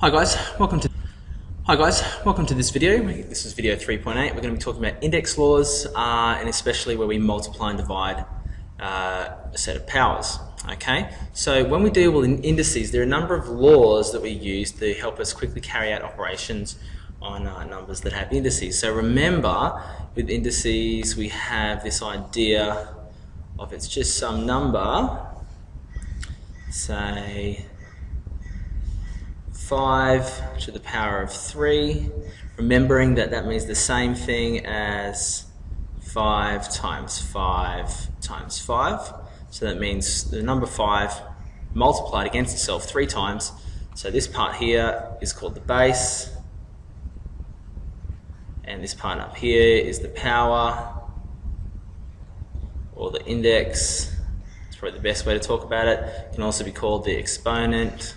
Hi guys, welcome to this video. This is video 3.8. We're going to be talking about index laws and especially where we multiply and divide a set of powers. Okay, so when we deal with indices, there are a number of laws that we use to help us quickly carry out operations on numbers that have indices. So remember, with indices we have this idea of it's just some number, say 5 to the power of 3, remembering that that means the same thing as 5 times 5 times 5. So that means the number 5 multiplied against itself 3 times. So this part here is called the base, and this part up here is the power, or the index. It's probably the best way to talk about it. It can also be called the exponent.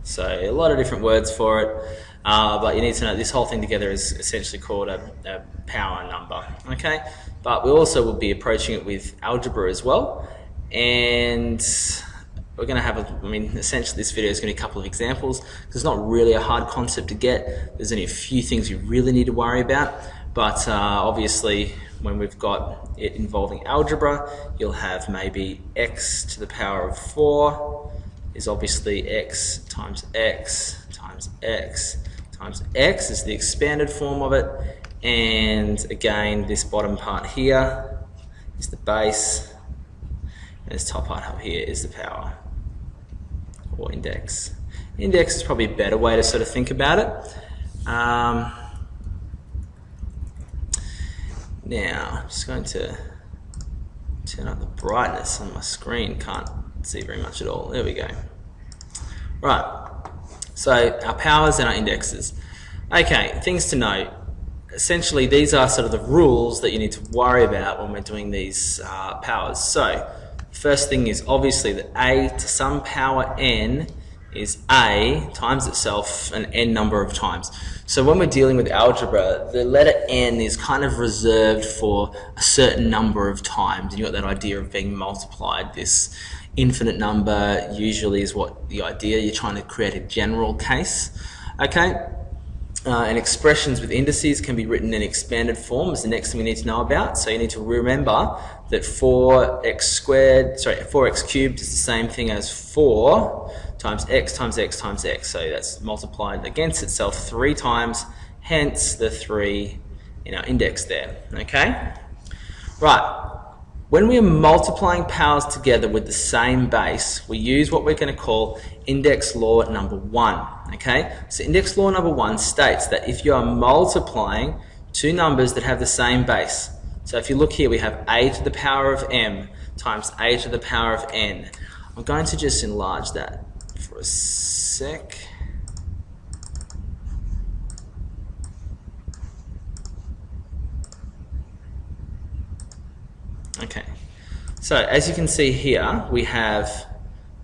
So a lot of different words for it, but you need to know this whole thing together is essentially called a power number, okay? But we also will be approaching it with algebra as well, and we're going to have, essentially this video is going to be a couple of examples, because it's not really a hard concept to get. There's only a few things you really need to worry about, but obviously when we've got it involving algebra, you'll have maybe x to the power of 4, is obviously x times x times x times x is the expanded form of it, and again this bottom part here is the base, and this top part up here is the power, or index. Index is probably a better way to sort of think about it. Now I'm just going to turn up the brightness on my screen. Can't see very much at all. There we go. Right, so our powers and our indexes. Okay, things to note. Essentially, these are sort of the rules that you need to worry about when we're doing these powers. So, first thing is obviously that a to some power n is a times itself an n number of times. So when we're dealing with algebra, the letter n is kind of reserved for a certain number of times, and you've got that idea of being multiplied. This infinite number usually is what the idea, you're trying to create a general case. Okay, and expressions with indices can be written in expanded form is the next thing we need to know about. So you need to remember that 4x cubed is the same thing as 4 times x times x times x. So that's multiplied against itself 3 times, hence the 3 in our index there. Okay? Right. When we are multiplying powers together with the same base, we use what we're going to call index law number 1. Okay? So index law number 1 states that if you are multiplying two numbers that have the same base, so if you look here, we have a to the power of m times a to the power of n. I'm going to just enlarge that for a sec. Okay, so as you can see here, we have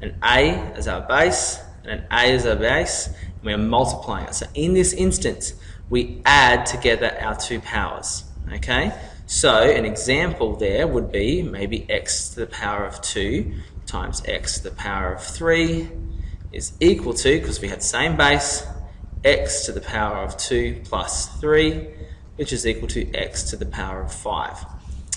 an a as our base and an a as our base, and we are multiplying it. So in this instance, we add together our two powers. Okay, so an example there would be maybe x to the power of 2 times x to the power of 3 is equal to, because we have the same base, x to the power of 2 plus 3, which is equal to x to the power of 5.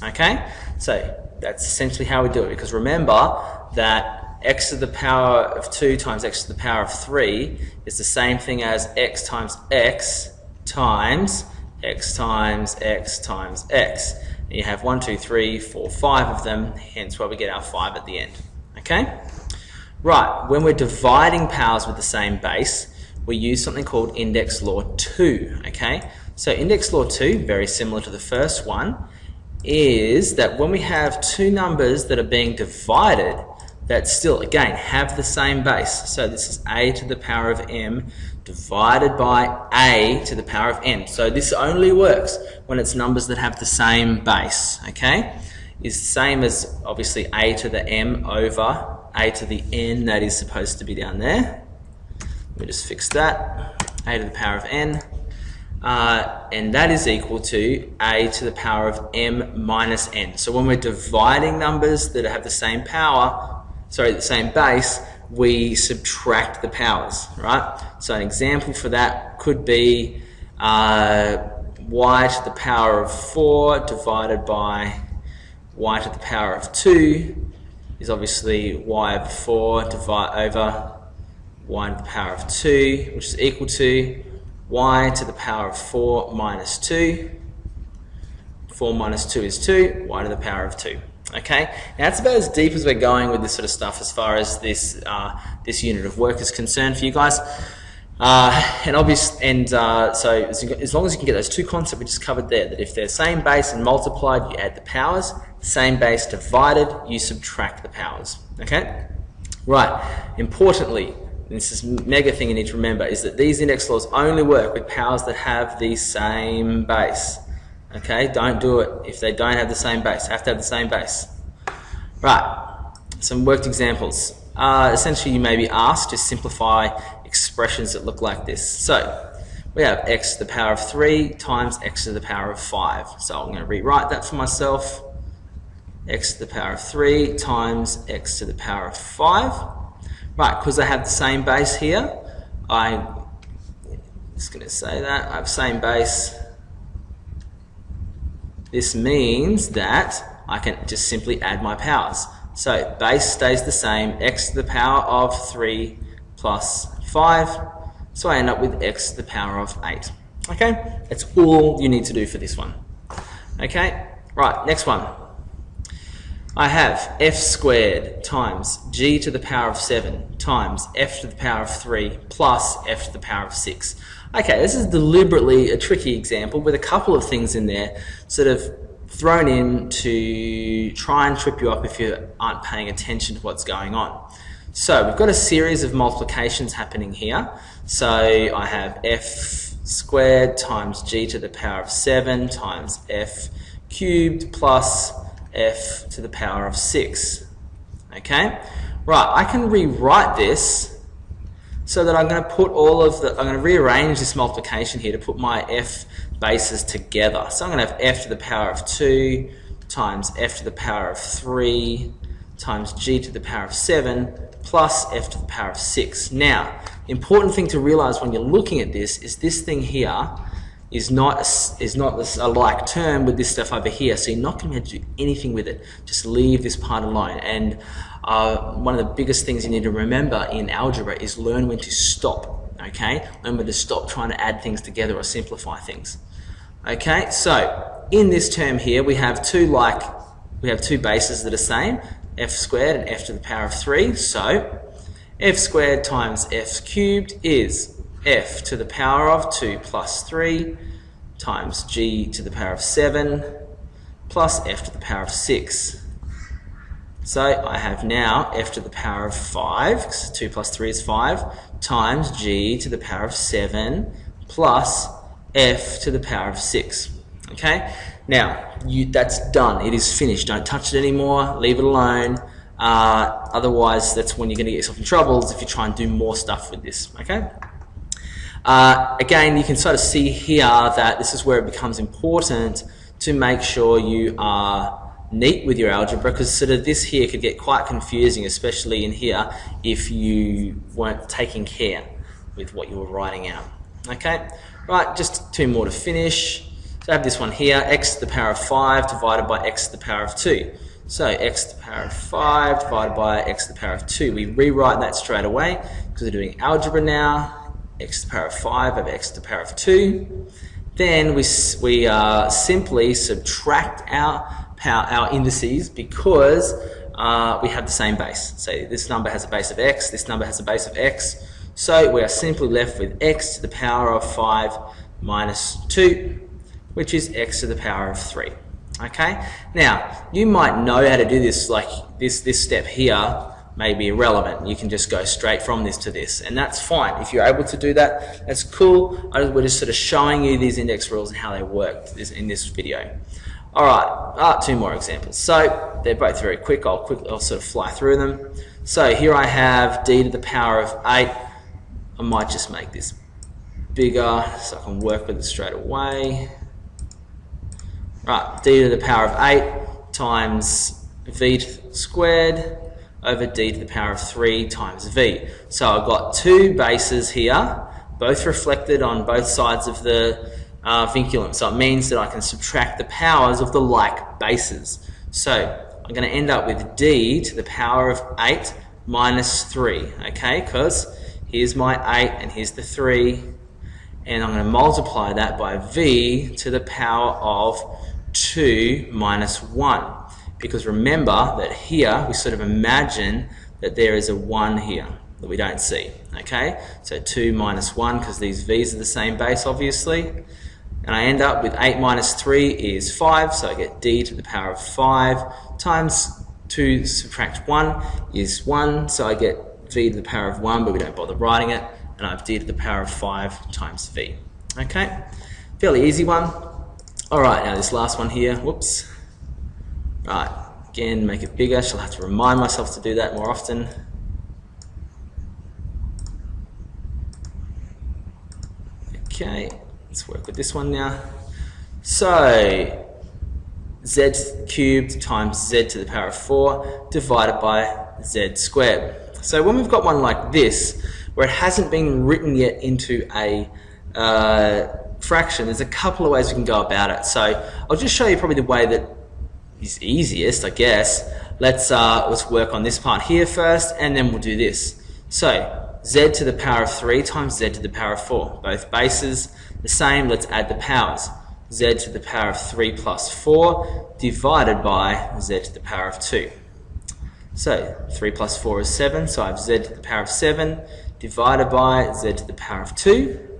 Okay, so that's essentially how we do it, because remember that x to the power of 2 times x to the power of 3 is the same thing as x times x times x times x times x. And you have 1, 2, 3, 4, 5 of them, hence why we get our 5 at the end. Okay? Right, when we're dividing powers with the same base, we use something called index law 2. Okay? So index law 2, very similar to the first one, is that when we have two numbers that are being divided that still, again, have the same base. So this is a to the power of m divided by a to the power of n. So this only works when it's numbers that have the same base, okay? Is the same as, obviously, a to the m over a to the n that is supposed to be down there. Let me just fix that. A to the power of n. And that is equal to a to the power of m minus n. So when we're dividing numbers that have the same power, the same base, we subtract the powers, right? So an example for that could be y to the power of 4 divided by y to the power of 2 is obviously y over 4 over y to the power of 2, which is equal to y to the power of 4 minus 2. 4 minus 2 is 2, y to the power of 2. Okay, now that's about as deep as we're going with this sort of stuff as far as this this unit of work is concerned for you guys. So as long as you can get those two concepts we just covered there, that if they're same base and multiplied, you add the powers, same base divided, you subtract the powers. Okay, right. Importantly, this is a mega thing you need to remember, is that these index laws only work with powers that have the same base. Okay, don't do it if they don't have the same base. Have to have the same base. Right, some worked examples. Essentially, you may be asked to simplify expressions that look like this. So, we have x to the power of 3 times x to the power of 5. So I'm going to rewrite that for myself. X to the power of 3 times x to the power of 5. Right, because I have the same base here, I'm just going to say that. I have the same base. This means that I can just simply add my powers. So base stays the same, x to the power of 3 plus 5. So I end up with x to the power of 8. Okay, that's all you need to do for this one. Okay, right, next one. I have f squared times g to the power of 7 times f to the power of 3 plus f to the power of 6. Okay, this is deliberately a tricky example with a couple of things in there sort of thrown in to try and trip you up if you aren't paying attention to what's going on. So we've got a series of multiplications happening here. So I have f squared times g to the power of 7 times f cubed plus f to the power of 6. Okay, right, I can rewrite this so that I'm going to put I'm going to rearrange this multiplication here to put my f bases together. So I'm going to have f to the power of 2 times f to the power of 3 times g to the power of 7 plus f to the power of 6. Now, important thing to realize when you're looking at this is this thing here is not a like term with this stuff over here, so you're not going to be able to do anything with it. Just leave this part alone. And one of the biggest things you need to remember in algebra is learn when to stop. Okay, learn when to stop trying to add things together or simplify things. Okay, so in this term here we have two bases that are same, f squared and f to the power of 3. So f squared times f cubed is f to the power of 2 plus 3 times g to the power of 7 plus f to the power of 6. So I have now f to the power of 5, because 2 plus 3 is 5, times g to the power of 7 plus f to the power of 6. Okay? Now, that's done. It is finished. Don't touch it anymore. Leave it alone. Otherwise, that's when you're going to get yourself in trouble if you try and do more stuff with this. Okay? Again, you can sort of see here that this is where it becomes important to make sure you are neat with your algebra, because sort of this here could get quite confusing, especially in here, if you weren't taking care with what you were writing out. Okay, right, just two more to finish. So I have this one here, x to the power of 5 divided by x to the power of 2. So x to the power of 5 divided by x to the power of 2. We rewrite that straight away because we're doing algebra now. X to the power of 5 over x to the power of 2. Then we simply subtract our indices because we have the same base. So this number has a base of x, this number has a base of x. So we are simply left with x to the power of 5 minus 2, which is x to the power of 3. Okay? Now, you might know how to do this, like this step here may be irrelevant. You can just go straight from this to this, and that's fine. If you're able to do that, that's cool. We're just sort of showing you these index rules and how they work in this video. Alright, two more examples. So, they're both very quick. I'll sort of fly through them. So, here I have d to the power of 8. I might just make this bigger so I can work with it straight away. Right, d to the power of 8 times v squared over d to the power of 3 times v. So I've got two bases here, both reflected on both sides of the vinculum. So it means that I can subtract the powers of the like bases. So I'm going to end up with d to the power of 8 minus 3, okay? Because here's my 8 and here's the 3, and I'm going to multiply that by v to the power of 2 minus 1. Because remember that here we sort of imagine that there is a 1 here that we don't see, okay? So 2 minus 1, because these v's are the same base, obviously. And I end up with 8 minus 3 is 5, so I get d to the power of 5 times 2 subtract 1 is 1, so I get v to the power of 1, but we don't bother writing it, and I have d to the power of 5 times v. Okay? Fairly easy one. Alright, now this last one here, whoops. Right, again, make it bigger. Shall have to remind myself to do that more often. Okay, let's work with this one now. So, z cubed times z to the power of 4 divided by z squared. So when we've got one like this, where it hasn't been written yet into a fraction, there's a couple of ways we can go about it. So I'll just show you probably the way that is easiest, I guess. Let's work on this part here first, and then we'll do this. So z to the power of 3 times z to the power of 4. Both bases the same. Let's add the powers. Z to the power of 3 plus 4 divided by z to the power of 2. So 3 plus 4 is 7, so I have z to the power of 7 divided by z to the power of 2.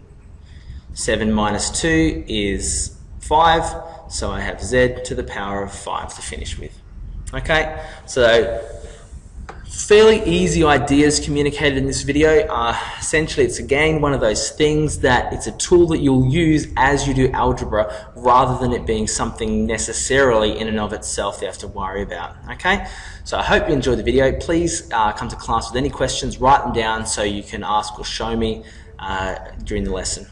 7 minus 2 is 5, so I have z to the power of 5 to finish with. Okay, so fairly easy ideas communicated in this video. Essentially, it's again one of those things that it's a tool that you'll use as you do algebra rather than it being something necessarily in and of itself you have to worry about. Okay, so I hope you enjoyed the video. Please come to class with any questions, write them down so you can ask or show me during the lesson.